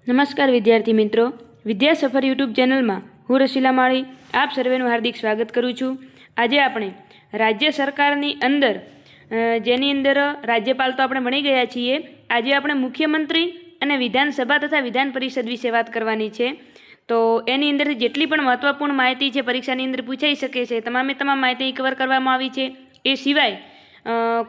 નમસ્કાર વિદ્યાર્થી મિત્રો, વિદ્યા સફર યુટ્યુબ ચેનલમાં હું રસીલા માળી આપ સર્વેનું હાર્દિક સ્વાગત કરું છું। આજે આપણે રાજ્ય સરકારની અંદર જેની અંદર રાજ્યપાલ તો આપણે ભણી ગયા છીએ, આજે આપણે મુખ્યમંત્રી અને વિધાનસભા તથા વિધાન પરિષદ વિશે વાત કરવાની છે। તો એની અંદરથી જેટલી પણ મહત્વપૂર્ણ માહિતી છે પરીક્ષાની અંદર પૂછાઈ શકે છે, તમામ માહિતી કવર કરવામાં આવી છે। એ સિવાય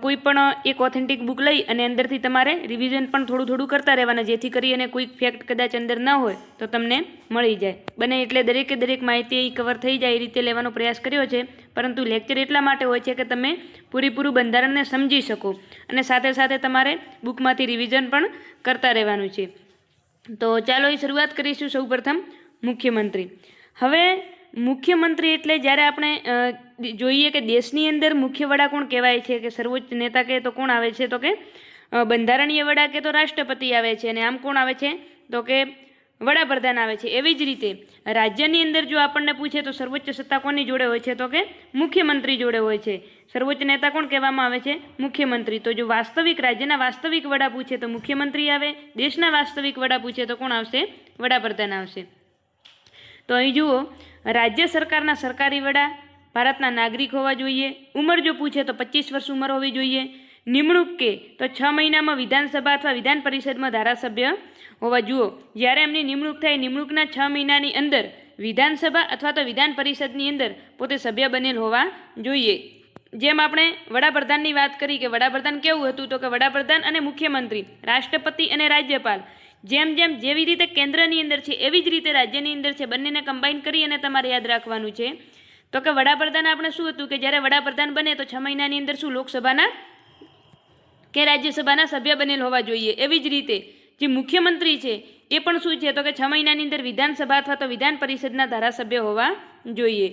કોઈ પણ એક ઓથેન્ટિક બુક લઈ અને અંદરથી તમારે રિવિઝન પણ થોડું કરતા રહેવાના, જેથી કરી અને કોઈ ફેક્ટ કદાચ અંદર ન હોય તો તમને મળી જાય। બને એટલે દરેક માહિતી કવર થઈ જાય એ રીતે લેવાનો પ્રયાસ કર્યો છે, પરંતુ લેક્ચર એટલા માટે હોય છે કે તમે પૂરેપૂરું બંધારણને સમજી શકો અને સાથે સાથે તમારે બુકમાંથી રિવિઝન પણ કરતા રહેવાનું છે। તો ચાલો એ શરૂઆત કરીશું। સૌપ્રથમ મુખ્યમંત્રી। હવે મુખ્યમંત્રી એટલે જ્યારે આપણે જોઈએ કે દેશની અંદર મુખ્ય વડા કોણ કહેવાય છે, કે સર્વોચ્ચ નેતા કહે તો કોણ આવે છે, તો કે બંધારણીય વડા કે તો રાષ્ટ્રપતિ આવે છે, અને આમ કોણ આવે છે તો કે વડાપ્રધાન આવે છે। એવી જ રીતે રાજ્યની અંદર જો આપણને પૂછે તો સર્વોચ્ચ સત્તા કોની જોડે હોય છે, તો કે મુખ્યમંત્રી જોડે હોય છે। સર્વોચ્ચ નેતા કોણ કહેવામાં આવે છે? મુખ્યમંત્રી। તો જો વાસ્તવિક રાજ્યના વાસ્તવિક વડા પૂછે તો મુખ્યમંત્રી આવે, દેશના વાસ્તવિક વડા પૂછે તો કોણ આવશે? વડાપ્રધાન આવશે। તો અહીં જુઓ, રાજ્ય સરકારના સરકારી વડા ભારતના નાગરિક હોવા જોઈએ। ઉંમર જો પૂછે તો 25 વર્ષ ઉંમર હોવી જોઈએ। નિમણૂક કે તો 6 મહિનામાં વિધાનસભા અથવા વિધાન પરિષદમાં ધારાસભ્ય હોવા જુઓ। જ્યારે એમની નિમણૂક થાય, નિમણૂકના 6 મહિનાની અંદર વિધાનસભા અથવા તો વિધાન પરિષદની અંદર પોતે સભ્ય બનેલ હોવા જોઈએ। જેમ આપણે વડાપ્રધાનની વાત કરી કે વડાપ્રધાન કેવું હતું, તો કે વડાપ્રધાન અને મુખ્યમંત્રી, રાષ્ટ્રપતિ અને રાજ્યપાલ, જેવી રીતે કેન્દ્રની અંદર છે એવી જ રીતે રાજ્યની અંદર છે, બંનેને કમ્બાઈન કરી અને તમારે યાદ રાખવાનું છે। તો કે વડાપ્રધાન આપણે શું હતું કે જ્યારે વડાપ્રધાન બને તો 6 મહિનાની અંદર શું લોકસભાના કે રાજ્યસભાના સભ્ય બનેલ હોવા જોઈએ। એવી જ રીતે જે મુખ્યમંત્રી છે એ પણ શું છે, તો કે 6 મહિનાની અંદર વિધાનસભા અથવા તો વિધાન પરિષદના ધારાસભ્ય હોવા જોઈએ।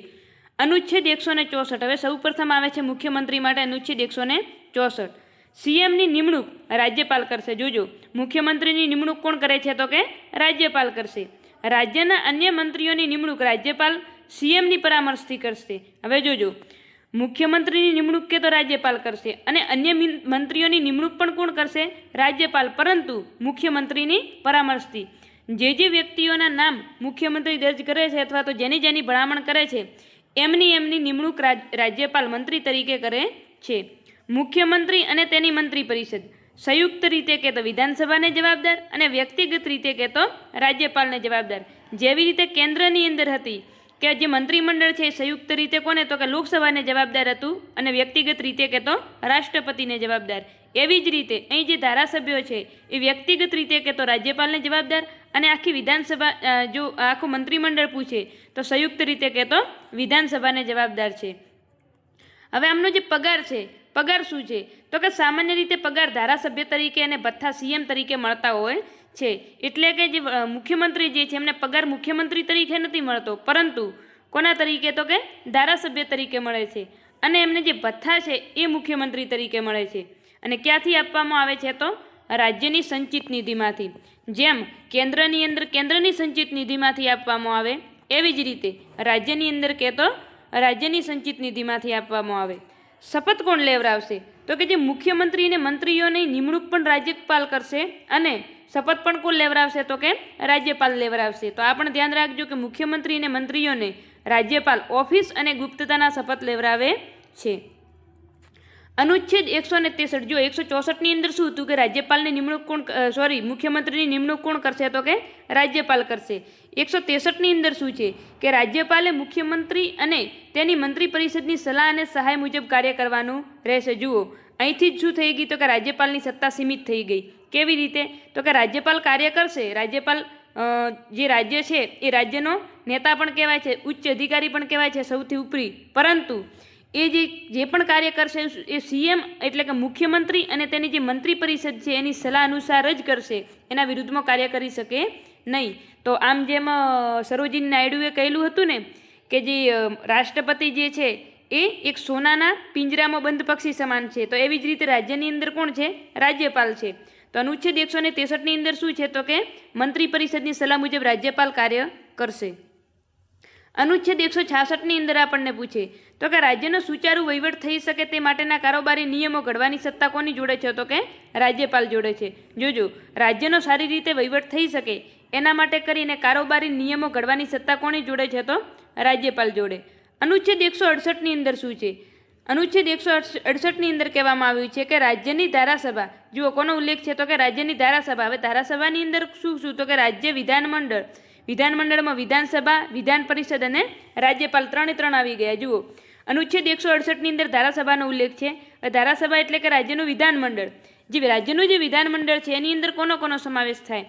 અનુચ્છેદ 164। હવે સૌપ્રથમ આવે છે મુખ્યમંત્રી માટે અનુચ્છેદ 164। સીએમની નિમણૂક રાજ્યપાલ કરશે। જોજો, મુખ્યમંત્રીની નિમણૂક કોણ કરે છે, તો કે રાજ્યપાલ કરશે। રાજ્યના અન્ય મંત્રીઓની નિમણૂક રાજ્યપાલ સીએમની પરામર્શથી કરશે। હવે જોજો, મુખ્યમંત્રીની નિમણૂક કે તો રાજ્યપાલ કરશે અને અન્ય મંત્રીઓની નિમણૂક પણ કોણ કરશે? રાજ્યપાલ, પરંતુ મુખ્યમંત્રીની પરામર્શથી। જે વ્યક્તિઓના નામ મુખ્યમંત્રી દર્જ કરે છે અથવા તો જેની ભલામણ કરે છે એમની નિમણૂક રાજ્યપાલ મંત્રી તરીકે કરે છે। મુખ્યમંત્રી અને તેની મંત્રી પરિષદ સંયુક્ત રીતે કે તો વિધાનસભાને જવાબદાર અને વ્યક્તિગત રીતે કે તો રાજ્યપાલને જવાબદાર। જેવી રીતે કેન્દ્રની અંદર હતી કે જે મંત્રીમંડળ છે સંયુક્ત રીતે કોને, તો કે લોકસભાને જવાબદાર હતું અને વ્યક્તિગત રીતે કે તો રાષ્ટ્રપતિને જવાબદાર। એવી જ રીતે અહીં જે ધારાસભ્યો છે એ વ્યક્તિગત રીતે કે તો રાજ્યપાલને જવાબદાર અને આખી વિધાનસભા જો આખું મંત્રીમંડળ પૂછે તો સંયુક્ત રીતે કે તો વિધાનસભાને જવાબદાર છે। હવે આમનો જે પગાર છે, પગાર શું છે, તો કે સામાન્ય રીતે પગાર ધારાસભ્ય તરીકે અને ભથ્થા સીએમ તરીકે મળતા હોય છે। એટલે કે જે મુખ્યમંત્રી જે છે એમને પગાર મુખ્યમંત્રી તરીકે નથી મળતો, પરંતુ કોના તરીકે, તો કે ધારાસભ્ય તરીકે મળે છે, અને એમને જે ભથ્થા છે એ મુખ્યમંત્રી તરીકે મળે છે। અને ક્યાંથી આપવામાં આવે છે, તો રાજ્યની સંચિત નિધિમાંથી। જેમ કેન્દ્રની અંદર કેન્દ્રની સંચિત નિધિમાંથી આપવામાં આવે, એવી જ રીતે રાજ્યની અંદર કે તો રાજ્યની સંચિત નિધિમાંથી આપવામાં આવે। શપથ કોણ લેવડાવશે, તો કે જે મુખ્યમંત્રી અને મંત્રીઓની નિમણૂક પણ રાજ્યપાલ કરશે અને શપથ પણ કોણ લેવડાવશે, તો કે રાજ્યપાલ લેવડાવશે। તો આ પણ ધ્યાન રાખજો કે મુખ્યમંત્રી અને મંત્રીઓને રાજ્યપાલ ઓફિસ અને ગુપ્તતાના શપથ લેવડાવે છે। અનુચ્છેદ 163। જો 164ની અંદર શું હતું કે રાજ્યપાલની નિમણૂક મુખ્યમંત્રીની નિમણૂક કોણ કરશે, તો કે રાજ્યપાલ કરશે। 163ની અંદર શું છે કે રાજ્યપાલે મુખ્યમંત્રી અને તેની મંત્રી પરિષદની સલાહ અને સહાય મુજબ કાર્ય કરવાનું રહેશે। જુઓ, અહીંથી જ શું થઈ ગઈ, તો કે રાજ્યપાલની સત્તા સીમિત થઈ ગઈ। કેવી રીતે, તો કે રાજ્યપાલ કાર્ય કરશે, રાજ્યપાલ જે રાજ્ય છે એ રાજ્યનો નેતા પણ કહેવાય છે, ઉચ્ચ અધિકારી પણ કહેવાય છે, સૌથી ઉપરી, પરંતુ એ જે પણ કાર્ય કરશે એ સીએમ એટલે કે મુખ્યમંત્રી અને તેની જે મંત્રી પરિષદ છે એની સલાહ અનુસાર જ કરશે, એના વિરુદ્ધમાં કાર્ય કરી શકે નહીં। તો આમ જેમ સરોજિની નાયડુએ કહેલું હતું ને કે જે રાષ્ટ્રપતિ જે છે એ એક સોનાના પિંજરામાં બંધ પક્ષી સમાન છે, તો એવી જ રીતે રાજ્યની અંદર કોણ છે? રાજ્યપાલ છે। તો અનુચ્છેદ 163ની અંદર શું છે, તો કે મંત્રી પરિષદની સલાહ મુજબ રાજ્યપાલ કાર્ય કરશે। અનુચ્છેદ 166ની અંદર આપણને પૂછે તો કે રાજ્યનો સુચારુ વહીવટ થઈ શકે તે માટેના કારોબારી નિયમો ઘડવાની સત્તા કોની જોડે છે, તો કે રાજ્યપાલ જોડે છે। જોજો, રાજ્યનો સારી રીતે વહીવટ થઈ શકે એના માટે કરીને કારોબારી નિયમો ઘડવાની સત્તા કોની જોડે છે? તો રાજ્યપાલ જોડે. અનુચ્છેદ 168ની અંદર શું છે? અનુચ્છેદ 168ની અંદર કહેવામાં આવ્યું છે કે રાજ્યની ધારાસભા, જુઓ કોનો ઉલ્લેખ છે? તો કે રાજ્યની ધારાસભા. હવે ધારાસભાની અંદર શું શું? તો કે રાજ્ય વિધાનમંડળ, વિધાનમંડળમાં વિધાનસભા, વિધાન પરિષદ અને રાજ્યપાલ, ત્રણ આવી ગયા. જુઓ અનુચ્છેદ 168ની અંદર ધારાસભાનો ઉલ્લેખ છે. ધારાસભા એટલે કે રાજ્યનું વિધાનમંડળ. જે રાજ્યનું જે વિધાનમંડળ છે એની અંદર કોનો સમાવેશ થાય?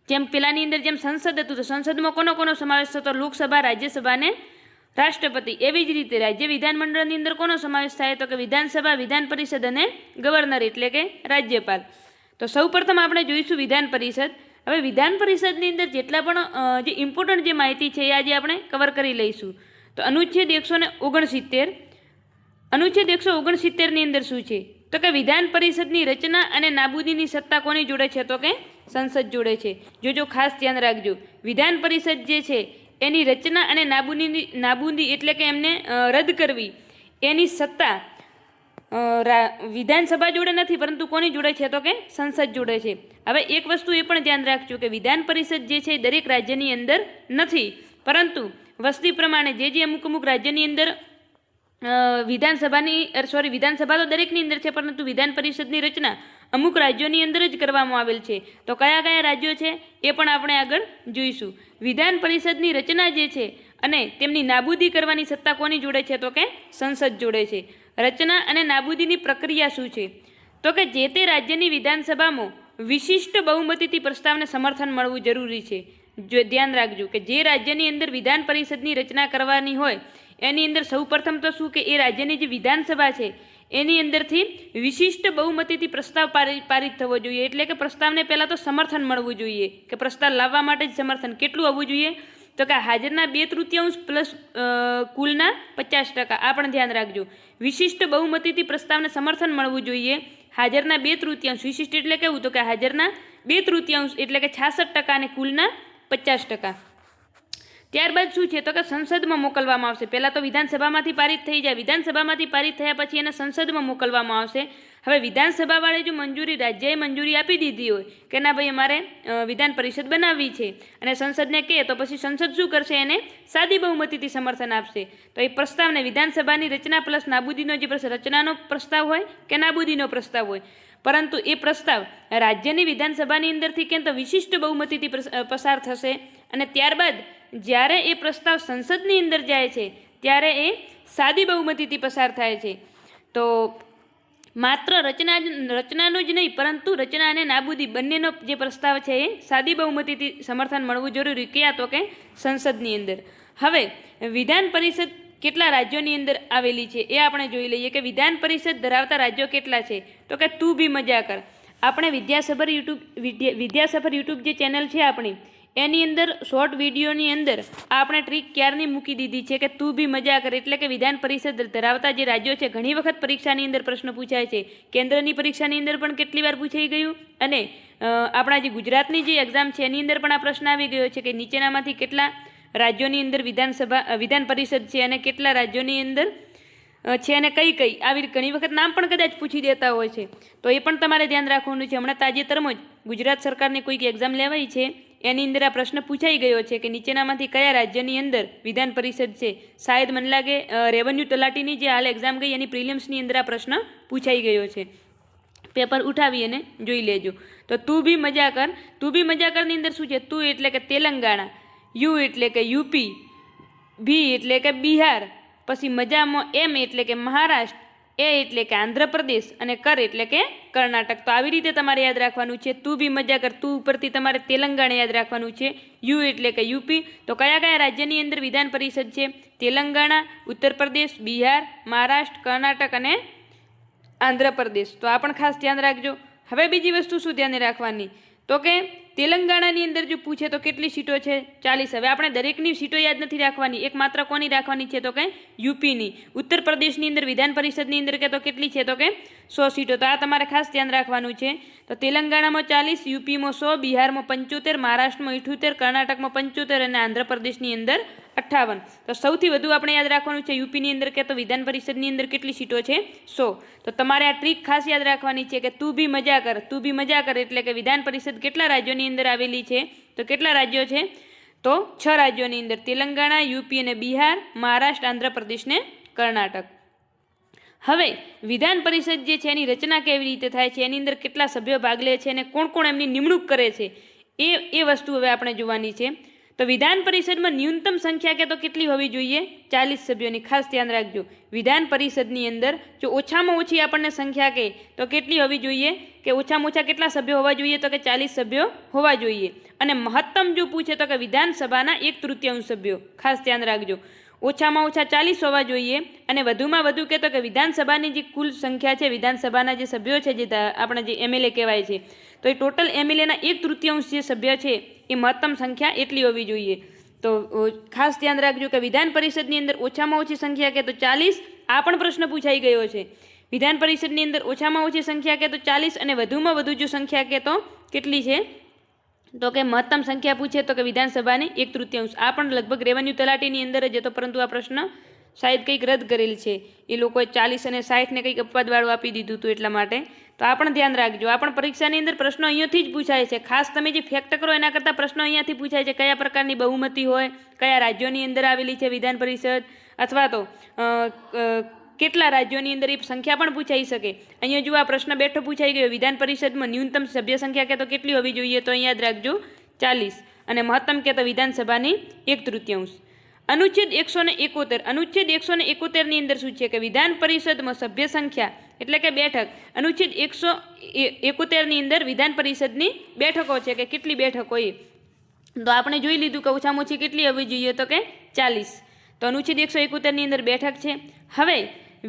જેમ પેલાની અંદર જેમ સંસદ હતું તો સંસદમાં કોનો સમાવેશ થતો? લોકસભા, રાજ્યસભા અને રાષ્ટ્રપતિ. એવી જ રીતે રાજ્ય વિધાનમંડળની અંદર કોનો સમાવેશ થાય? તો કે વિધાનસભા, વિધાન પરિષદ અને ગવર્નર એટલે કે રાજ્યપાલ. તો સૌપ્રથમ આપણે જોઈશું વિધાન પરિષદ. હવે વિધાન પરિષદની અંદર જેટલા પણ જે ઇમ્પોર્ટન્ટ જે માહિતી છે એ આજે આપણે કવર કરી લઈશું. તો અનુચ્છેદ 169, અનુચ્છેદ 169ની અંદર શું છે? તો કે વિધાન પરિષદની રચના અને નાબૂદીની સત્તા કોની જોડે છે? તો કે સંસદ જોડે છે. જો ખાસ ધ્યાન રાખજો, વિધાન પરિષદ જે છે એની રચના અને નાબૂદી એટલે કે એમને રદ કરવી એની સત્તા વિધાનસભા જોડે નથી, પરંતુ કોની જોડે છે? તો કે સંસદ જોડે છે. હવે એક વસ્તુ એ પણ ધ્યાન રાખજો કે વિધાન પરિષદ જે છે એ દરેક રાજ્યની અંદર નથી, પરંતુ વસ્તી પ્રમાણે જે અમુક રાજ્યની અંદર વિધાનસભા તો દરેકની અંદર છે, પરંતુ વિધાન પરિષદની રચના અમુક રાજ્યોની અંદર જ કરવામાં આવેલ છે. તો કયા રાજ્યો છે એ પણ આપણે આગળ જોઈશું. વિધાન પરિષદની રચના જે છે અને તેમની નાબૂદી કરવાની સત્તા કોની જોડે છે? તો કે સંસદ જોડે છે. રચના અને નાબૂદીની પ્રક્રિયા શું છે? તો કે જે તે રાજ્યની વિધાનસભામાં વિશિષ્ટ બહુમતીથી પ્રસ્તાવને સમર્થન મળવું જરૂરી છે. જો ધ્યાન રાખજો કે જે રાજ્યની અંદર વિધાન પરિષદની રચના કરવાની હોય એની અંદર સૌપ્રથમ તો શું કે એ રાજ્યની જે વિધાનસભા છે એની અંદરથી વિશિષ્ટ બહુમતીથી પ્રસ્તાવ પારિત થવો જોઈએ. એટલે કે પ્રસ્તાવને પહેલાં તો સમર્થન મળવું જોઈએ, કે પ્રસ્તાવ લાવવા માટે જ સમર્થન કેટલું આવવું જોઈએ? તો કે હાજરના 2/3 પ્લસ કુલના 50%. આ પણ ધ્યાન રાખજો. વિશિષ્ટ બહુમતીથી પ્રસ્તાવને સમર્થન મળવું જોઈએ. હાજરના 2/3, વિશિષ્ટ એટલે કેવું? તો કે હાજરના 2/3 એટલે કે 66% અને કુલના 50%. ત્યારબાદ શું છે? તો કે સંસદમાં મોકલવામાં આવશે. પહેલાં તો વિધાનસભામાંથી પારિત થઈ જાય, વિધાનસભામાંથી પારિત થયા પછી એને સંસદમાં મોકલવામાં આવશે. હવે વિધાનસભાવાળે જો રાજ્યએ મંજૂરી આપી દીધી હોય કે ના ભાઈ અમારે વિધાન પરિષદ બનાવવી છે અને સંસદને કહે, તો પછી સંસદ શું કરશે? એને સાદી બહુમતીથી સમર્થન આપશે. તો એ પ્રસ્તાવને વિધાનસભાની રચના પ્લસ નાબૂદીનો જે રચનાનો પ્રસ્તાવ હોય કે નાબૂદીનો પ્રસ્તાવ હોય, પરંતુ એ પ્રસ્તાવ રાજ્યની વિધાનસભાની અંદરથી કેમ તો વિશિષ્ટ બહુમતીથી પસાર થશે. અને ત્યારબાદ જ્યારે એ પ્રસ્તાવ સંસદની અંદર જાય છે ત્યારે એ સાદી બહુમતીથી પસાર થાય છે. તો માત્ર રચનાનો જ નહીં, પરંતુ રચના અને નાબૂદી બંનેનો જે પ્રસ્તાવ છે એ સાદી બહુમતીથી સમર્થન મળવું જરૂરી. ક્યાં? તો કે સંસદની અંદર. હવે વિધાન પરિષદ કેટલા રાજ્યોની અંદર આવેલી છે એ આપણે જોઈ લઈએ કે વિધાન પરિષદ ધરાવતા રાજ્યો કેટલા છે? તો કે તું બી મજા કર. આપણે વિદ્યાસફર યુટ્યુબ જે ચેનલ છે આપણી, એની અંદર શોર્ટ વિડીયોની અંદર આપણે ટ્રીક ક્યારની મૂકી દીધી છે કે તું બી મજા કર. એટલે કે વિધાન પરિષદ ધરાવતા જે રાજ્યો છે, ઘણી વખત પરીક્ષાની અંદર પ્રશ્ન પૂછાય છે. કેન્દ્રની પરીક્ષાની અંદર પણ કેટલી વાર પૂછાઈ ગયું, અને આપણા જે ગુજરાતની જે એક્ઝામ છે એની અંદર પણ આ પ્રશ્ન આવી ગયો છે કે નીચેનામાંથી કેટલા રાજ્યોની અંદર વિધાન પરિષદ છે અને કેટલા રાજ્યોની અંદર છે અને કઈ આવી ઘણી વખત નામ પણ કદાચ પૂછી દેતા હોય છે. તો એ પણ તમારે ધ્યાન રાખવાનું છે. હમણાં તાજેતરમાં જ ગુજરાત સરકારની કોઈક એક્ઝામ લેવાઈ છે, એની અંદર આ પ્રશ્ન પૂછાઈ ગયો છે કે નીચેનામાંથી કયા રાજ્યની અંદર વિધાન પરિષદ છે. શાયદ મને લાગે રેવન્યુ તલાટીની જે હાલ એક્ઝામ ગઈ એની પ્રિલિમ્સની અંદર આ પ્રશ્ન પૂછાઈ ગયો છે. પેપર ઉઠાવી અને જોઈ લેજો. તો તું બી મજા કર. તું બી મજા કરની અંદર શું છે? તું એટલે કે તેલંગાણા, યુ એટલે કે યુપી, બી એટલે કે બિહાર, પછી મજામાં એમ એટલે કે મહારાષ્ટ્ર, એ એટલે કે આંધ્રપ્રદેશ અને કર એટલે કે કર્ણાટક. તો આવી રીતે તમારે યાદ રાખવાનું છે. તું બી મજા કર, તું ઉપરથી તમારે તેલંગાણા યાદ રાખવાનું છે. યુ એટલે કે યુપી. તો કયા રાજ્યની અંદર વિધાન પરિષદ છે? તેલંગાણા, ઉત્તર પ્રદેશ, બિહાર, મહારાષ્ટ્ર, કર્ણાટક અને આંધ્રપ્રદેશ. તો આ પણ ખાસ ધ્યાન રાખજો. હવે બીજી વસ્તુ શું ધ્યાન રાખવાની? તો કે તેલંગાણાની અંદર જો પૂછે તો કેટલી સીટો છે? 40. હવે આપણે દરેકની સીટો યાદ નથી રાખવાની, એક માત્ર કોની રાખવાની છે? તો કે યુપીની. ઉત્તર પ્રદેશની અંદર વિધાન પરિષદની અંદર કે તો કેટલી છે? તો કે 100 સીટો. તો આ તમારે ખાસ ધ્યાન રાખવાનું છે. તો તેલંગાણામાં 40, યુપીમાં 100, બિહારમાં 75, મહારાષ્ટ્રમાં 78, કર્ણાટકમાં 75 અને આંધ્રપ્રદેશની અંદર 58. તો સૌથી વધુ આપણે યાદ રાખવાનું છે યુપીની અંદર કે તો વિધાન પરિષદની અંદર કેટલી સીટો છે 100. તો તમારે આ ટ્રીક ખાસ યાદ રાખવાની છે કે તું બી મજા કર એટલે કે વિધાન પરિષદ કેટલા રાજ્યોની અંદર આવેલી છે તો કેટલા રાજ્યો છે તો 6 રાજ્યોની અંદર તેલંગાણા, યુપી અને બિહાર, મહારાષ્ટ્ર, આંધ્રપ્રદેશ ને કર્ણાટક. હવે વિધાન પરિષદ જે છે એની રચના કેવી રીતે થાય છે, એની અંદર કેટલા સભ્યો ભાગ લે છે અને કોણ કોણ એમની નિમણૂક કરે છે એ વસ્તુ હવે આપણે જોવાની છે. તો વિધાન પરિષદમાં ન્યૂનતમ સંખ્યા કે તો કેટલી હોવી જોઈએ 40 સભ્યોની. ખાસ ધ્યાન રાખજો, વિધાન પરિષદની અંદર જો ઓછામાં ઓછી આપણને સંખ્યા કહે તો કેટલી હોવી જોઈએ કે ઓછામાં ઓછા કેટલા સભ્યો હોવા જોઈએ તો કે 40 સભ્યો હોવા જોઈએ. અને મહત્તમ જો પૂછે તો કે વિધાનસભાના 1/3 સભ્યો. ખાસ ધ્યાન રાખજો, ઓછામાં ઓછા 40 હોવા જોઈએ અને વધુમાં વધુ કહેતો કે વિધાનસભાની જે કુલ સંખ્યા છે, વિધાનસભાના જે સભ્યો છે, જે આપણે જે એમએલએ કહેવાય છે, તો એ ટોટલ એમએલએના 1/3 જે સભ્ય છે એ મહત્તમ સંખ્યા એટલી હોવી જોઈએ. તો ખાસ ધ્યાન રાખજો કે વિધાન પરિષદની અંદર ઓછામાં ઓછી સંખ્યા કે તો 40. આ પણ પ્રશ્ન પૂછાઈ ગયો છે. વિધાન પરિષદની અંદર ઓછામાં ઓછી સંખ્યા કે તો 40 અને વધુમાં વધુ જો સંખ્યા કે તો કેટલી છે તો કે મહત્તમ સંખ્યા પૂછે તો કે વિધાનસભાની 1/3. આ પણ લગભગ રેવન્યુ તલાટીની અંદર જ હતો, પરંતુ આ પ્રશ્ન શાયદ કંઈક રદ કરેલ છે. એ લોકોએ 40 અને 60 ને કંઈક અપવાદવાળું આપી દીધું હતું એટલા માટે. તો આ પણ ધ્યાન રાખજો. આ પણ પરીક્ષાની અંદર પ્રશ્નો અહીંયાથી જ પૂછાય છે. ખાસ તમે જે ફેક્ટ કરો એના કરતાં પ્રશ્નો અહીંયાથી પૂછાય છે. કયા પ્રકારની બહુમતી હોય, કયા રાજ્યોની અંદર આવેલી છે વિધાન પરિષદ, અથવા તો કેટલા રાજ્યોની અંદર એ સંખ્યા પણ પૂછાઈ શકે. અહીંયા જો આ પ્રશ્ન બેઠો પૂછાઈ ગયો, વિધાન પરિષદમાં ન્યૂનતમ સભ્ય સંખ્યા કે તો કેટલી હોવી જોઈએ તો અહીંયા યાદ રાખજો 40 અને મહત્તમ કે તો વિધાનસભાની 1/3. અનુચ્છેદ 171. અનુચ્છેદ 171ની અંદર શું છે કે વિધાન પરિષદમાં સભ્ય સંખ્યા એટલે કે બેઠક. અનુચ્છેદ 171ની અંદર વિધાન પરિષદની બેઠકો છે કે કેટલી બેઠકો એ તો આપણે જોઈ લીધું કે ઓછામાં ઓછી કેટલી હોવી જોઈએ તો કે 40. તો અનુચ્છેદ 171ની અંદર બેઠક છે. હવે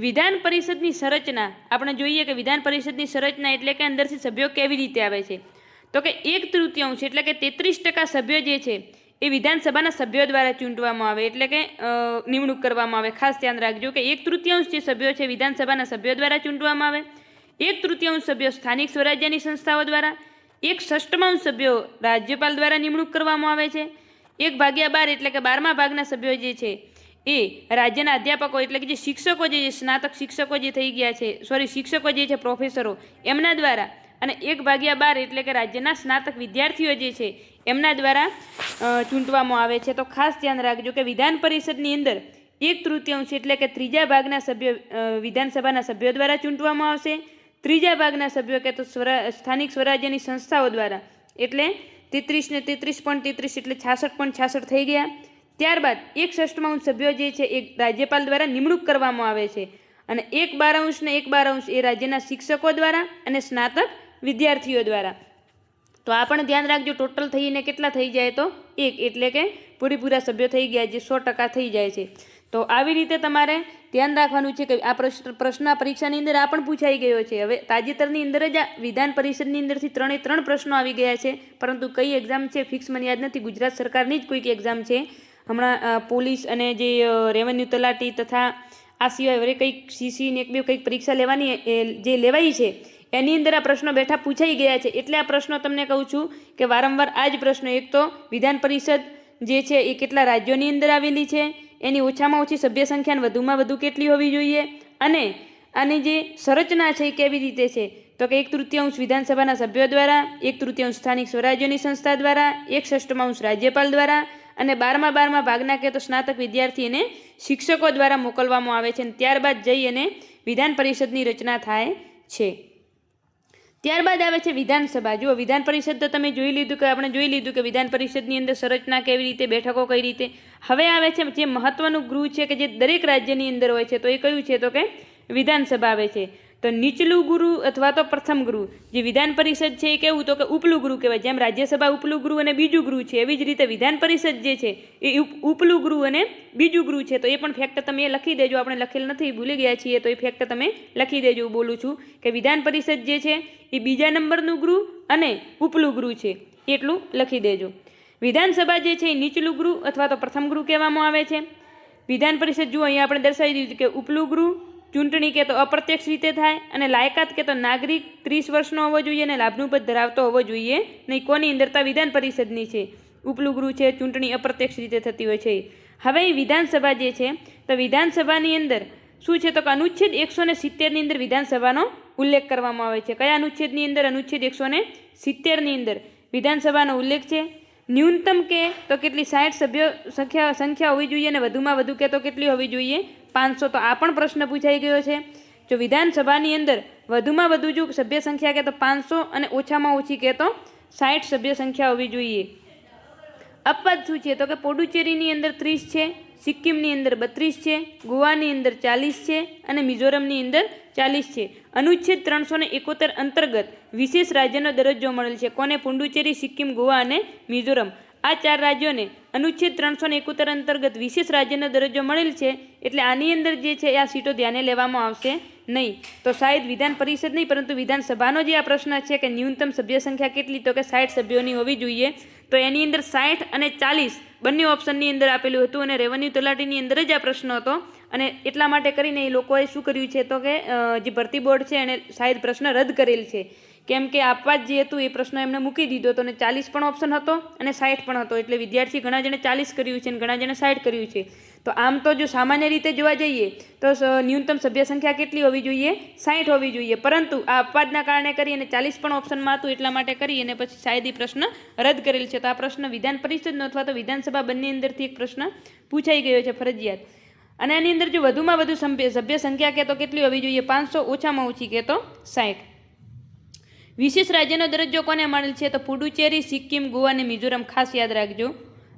વિધાન પરિષદની સંરચના આપણે જોઈએ કે વિધાન પરિષદની સંરચના એટલે કે અંદરથી સભ્યો કેવી રીતે આવે છે તો કે 1/3 એટલે કે 33% સભ્યો જે છે એ વિધાનસભાના સભ્યો દ્વારા ચૂંટવામાં આવે એટલે કે નિમણૂક કરવામાં આવે. ખાસ ધ્યાન રાખજો કે 1/3 જે સભ્યો છે વિધાનસભાના સભ્યો દ્વારા ચૂંટવામાં આવે, 1/3 સભ્યો સ્થાનિક સ્વરાજ્યની સંસ્થાઓ દ્વારા, 1/6 સભ્યો રાજ્યપાલ દ્વારા નિમણૂક કરવામાં આવે છે, 1/12 એટલે કે 12મા ભાગના સભ્યો જે છે એ રાજ્યના અધ્યાપકો એટલે કે જે શિક્ષકો જે સ્નાતક શિક્ષકો જે થઈ ગયા છે, શિક્ષકો જે છે પ્રોફેસરો એમના દ્વારા, અને 1/12 એટલે કે રાજ્યના સ્નાતક વિદ્યાર્થીઓ જે છે એમના દ્વારા ચૂંટવામાં આવે છે. તો ખાસ ધ્યાન રાખજો કે વિધાન પરિષદની અંદર 1/3 એટલે કે 3 ભાગના સભ્યો વિધાનસભાના સભ્યો દ્વારા ચૂંટવામાં આવશે, 3 ભાગના સભ્યો કે તો સ્થાનિક સ્વરાજ્યની સંસ્થાઓ દ્વારા એટલે 33 ને 33.33 એટલે 66.66 થઈ ગયા. ત્યારબાદ 1/6 સભ્યો જે છે એ રાજ્યપાલ દ્વારા નિમણૂક કરવામાં આવે છે અને 1/12 ને 1/12 એ રાજ્યના શિક્ષકો દ્વારા અને સ્નાતક વિદ્યાર્થીઓ દ્વારા. તો આ પણ ધ્યાન રાખજો, ટોટલ થઈને કેટલા થઈ જાય તો 1 એટલે કે પૂરેપૂરા સભ્યો થઈ ગયા જે 100% થઈ જાય છે. તો આવી રીતે તમારે ધ્યાન રાખવાનું છે કે આ પ્રશ્ન પરીક્ષાની અંદર આ પણ પૂછાઈ ગયો છે. હવે તાજેતરની અંદર જ આ વિધાન પરિષદની અંદરથી 3 પ્રશ્નો આવી ગયા છે, પરંતુ કઈ એક્ઝામ છે ફિક્સ મને યાદ નથી. ગુજરાત સરકારની જ કોઈક એક્ઝામ છે હમણાં, પોલીસ અને જે રેવન્યુ તલાટી તથા આ સિવાય વરે કંઈક સીસી ને એક બે કંઈક પરીક્ષા લેવાની જે લેવાઈ છે એની અંદર આ પ્રશ્નો બેઠા પૂછાઈ ગયા છે. એટલે આ પ્રશ્નો તમને કહું છું કે વારંવાર આ જ પ્રશ્નો, એક તો વિધાન પરિષદ જે છે એ કેટલા રાજ્યોની અંદર આવેલી છે, એની ઓછામાં ઓછી સભ્ય સંખ્યા વધુમાં વધુ કેટલી હોવી જોઈએ, અને આની જે સંરચના છે એ કેવી રીતે છે તો કે 1/3 વિધાનસભાના સભ્યો દ્વારા, 1/3 સ્થાનિક સ્વરાજ્યની સંસ્થા દ્વારા, 1/6 રાજ્યપાલ દ્વારા અને 12મા ભાગના કે તો સ્નાતક વિદ્યાર્થી અને શિક્ષકો દ્વારા મોકલવામાં આવે છે. અને ત્યારબાદ જઈ અને વિધાન પરિષદની રચના થાય છે. ત્યારબાદ આવે છે વિધાનસભા. જુઓ, વિધાન પરિષદ તો તમે જોઈ લીધું કે આપણે જોઈ લીધું કે વિધાન પરિષદની અંદર સંરચના કેવી રીતે, બેઠકો કઈ રીતે. હવે આવે છે જે મહત્વનું ગૃહ છે કે જે દરેક રાજ્યની અંદર હોય છે, તો એ કયું છે તો કે વિધાનસભા આવે છે. તો નીચલું ગૃહ અથવા તો પ્રથમ ગૃહ, જે વિધાન પરિષદ છે એ કેવું તો કે ઉપલું ગૃહ કહેવાય. જેમ રાજ્યસભા ઉપલું ગૃહ અને બીજું ગૃહ છે, એવી જ રીતે વિધાન પરિષદ જે છે એ ઉપલું ગૃહ અને બીજું ગૃહ છે. તો એ પણ ફેક્ટ તમે લખી દેજો, આપણે લખેલ નથી, ભૂલી ગયા છીએ, તો એ ફેક્ટ તમે લખી દેજો. હું બોલું છું કે વિધાન પરિષદ જે છે એ બીજા નંબરનું ગૃહ અને ઉપલું ગૃહ છે, એટલું લખી દેજો. વિધાનસભા જે છે એ નીચલું ગૃહ અથવા તો પ્રથમ ગૃહ કહેવામાં આવે છે. વિધાન પરિષદ જુઓ અહીંયા આપણે દર્શાવી દીધું કે ઉપલું ગૃહ ચૂંટણી કે તો અપ્રત્યક્ષ રીતે થાય, અને લાયકાત કે તો નાગરિક 30 વર્ષનો હોવો જોઈએ અને લાભનું પદ ધરાવતો હોવો જોઈએ નહીં. કોની અંદરતા વિધાન પરિષદની છે, ઉપલું ગૃહ છે, ચૂંટણી અપ્રત્યક્ષ રીતે થતી હોય છે. હવે વિધાનસભા જે છે તો વિધાનસભાની અંદર શું છે તો કે અનુચ્છેદ 170ની અંદર વિધાનસભાનો ઉલ્લેખ કરવામાં આવે છે. કયા અનુચ્છેદની અંદર? અનુચ્છેદ 170ની અંદર વિધાનસભાનો ઉલ્લેખ છે. ન્યૂનતમ કે તો કેટલી 60 સભ્યો સંખ્યા હોવી જોઈએ અને વધુમાં વધુ કે તો કેટલી હોવી જોઈએ? 500. તો આ પણ પ્રશ્ન પૂછાઈ ગયો છે. જો વિધાનસભાની અંદર વધુમાં વધુ જો સભ્ય સંખ્યા કે તો 500 અને ઓછામાં ઓછી કે તો 60 સભ્ય સંખ્યા હોવી જોઈએ. અપવાદ શું છે તો કે પુડુચેરીની અંદર 30 છે, સિક્કિમની અંદર 32 છે, ગોવાની અંદર 40 છે અને મિઝોરમની અંદર 40 છે. અનુચ્છેદ 371 અંતર્ગત વિશેષ રાજ્યનો દરજ્જો મળેલ છે. કોને? પુડુચેરી, સિક્કિમ, ગોવા અને મિઝોરમ. આ 4 રાજ્યોને અનુચ્છેદ 371 અંતર્ગત વિશેષ રાજ્યનો દરજ્જો મળેલ છે. એટલે આની અંદર જે છે આ સીટો ધ્યાને લેવામાં આવશે નહીં. તો શાયદ વિધાન પરિષદ નહીં પરંતુ વિધાનસભાનો જે આ પ્રશ્ન છે કે ન્યૂનતમ સભ્ય સંખ્યા કેટલી તો કે 60 સભ્યોની હોવી જોઈએ. તો એની અંદર 60 અને 40 બંને ઓપ્શનની અંદર આપેલું હતું અને રેવન્યુ તલાટીની અંદર જ આ પ્રશ્ન હતો. અને એટલા માટે કરીને એ લોકોએ શું કર્યું છે તો કે જે ભરતી બોર્ડ છે એને શાયદ પ્રશ્ન રદ કરેલ છે. કેમ કે આપવા જ જે હતું એ પ્રશ્ન એમને મૂકી દીધો હતો અને 40 પણ ઓપ્શન હતો અને 60 પણ હતો. એટલે વિદ્યાર્થી ઘણા જણે 40 કર્યું છે અને ઘણા જણે 60 કર્યું છે. તો આમ તો જો સામાન્ય રીતે જોવા જઈએ તો ન્યૂનતમ સભ્ય સંખ્યા કેટલી હોવી જોઈએ? 60 હોવી જોઈએ. પરંતુ આ અપવાદના કારણે કરી અને 40 પણ ઓપ્શનમાં હતું એટલા માટે કરી અને પછી શાયદ એ પ્રશ્ન રદ કરેલ છે. તો આ પ્રશ્ન વિધાન પરિષદનો અથવા તો વિધાનસભા બંને અંદરથી એક પ્રશ્ન પૂછાઈ ગયો છે ફરજિયાત. અને આની અંદર જો વધુમાં વધુ સભ્ય સંખ્યા કે તો કેટલી હોવી જોઈએ? 500, ઓછામાં ઓછી કે તો 60. વિશેષ રાજ્યનો દરજ્જો કોને મળેલ છે તો પુડુચેરી, સિક્કિમ, ગોવા અને મિઝોરમ. ખાસ યાદ રાખજો.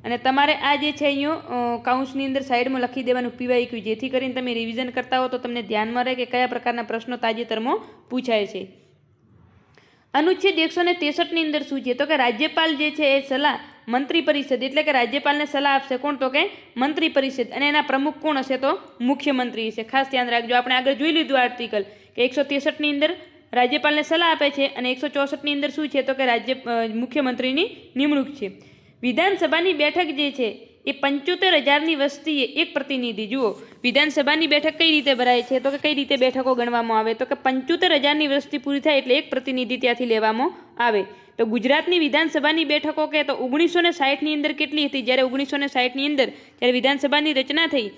અને તમારે આ જે છે અહીંયા કાઉન્સની અંદર સાઈડમાં લખી દેવાનું PYQ, જેથી કરીને તમે રિવિઝન કરતા હો તો તમને ધ્યાનમાં રહે કે કયા પ્રકારના પ્રશ્નો તાજેતરમાં પૂછાય છે. અનુચ્છેદ 163ની અંદર શું છે તો કે રાજ્યપાલ જે છે એ સલાહ મંત્રી પરિષદ એટલે કે રાજ્યપાલને સલાહ આપશે. કોણ? તો કે મંત્રી પરિષદ. અને એના પ્રમુખ કોણ હશે તો મુખ્યમંત્રી હશે. ખાસ ધ્યાન રાખજો. આપણે આગળ જોઈ લીધું આર્ટિકલ કે 163ની અંદર રાજ્યપાલને સલાહ આપે છે અને 164ની અંદર શું છે તો કે મુખ્યમંત્રીની નિમણૂક છે. વિધાનસભાની બેઠક જે છે એ 75,000ની વસ્તીએ એક પ્રતિનિધિ. જુઓ વિધાનસભાની બેઠક કઈ રીતે ભરાય છે તો કે કઈ રીતે બેઠકો ગણવામાં આવે તો કે 75,000ની વસ્તી પૂરી થાય એટલે એક પ્રતિનિધિ ત્યાંથી લેવામાં આવે. તો ગુજરાતની વિધાનસભાની બેઠકો કે તો 1960ની અંદર કેટલી હતી? જ્યારે 1960ની અંદર જ્યારે વિધાનસભાની રચના થઈ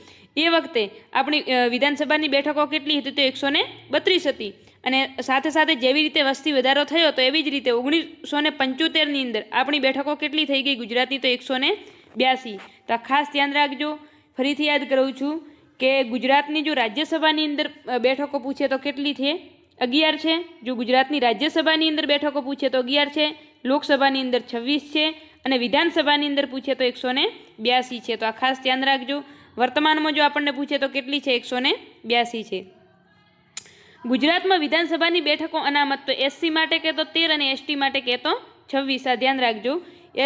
એ વખતે આપણી વિધાનસભાની બેઠકો કેટલી હતી તો 132 હતી. અને સાથે સાથે જેવી રીતે વસ્તી વધારો થયો તો એવી જ રીતે 1975ની અંદર આપણી બેઠકો કેટલી થઈ ગઈ ગુજરાતની તો 182. તો આ ખાસ ધ્યાન રાખજો. ફરીથી યાદ કરું છું કે ગુજરાતની જો રાજ્યસભાની અંદર બેઠકો પૂછે તો કેટલી છે? 11 છે. જો ગુજરાતની રાજ્યસભાની અંદર બેઠકો પૂછે તો 11 છે. લોકસભાની અંદર 26 છે અને વિધાનસભાની અંદર પૂછે તો 182 છે. તો આ ખાસ ધ્યાન રાખજો. વર્તમાનમાં જો આપણને પૂછે તો કેટલી છે? 182 છે. ગુજરાતમાં વિધાનસભાની બેઠકો અનામત તો SC માટે કે તો 13 અને ST માટે કે તો 26. આ ધ્યાન રાખજો.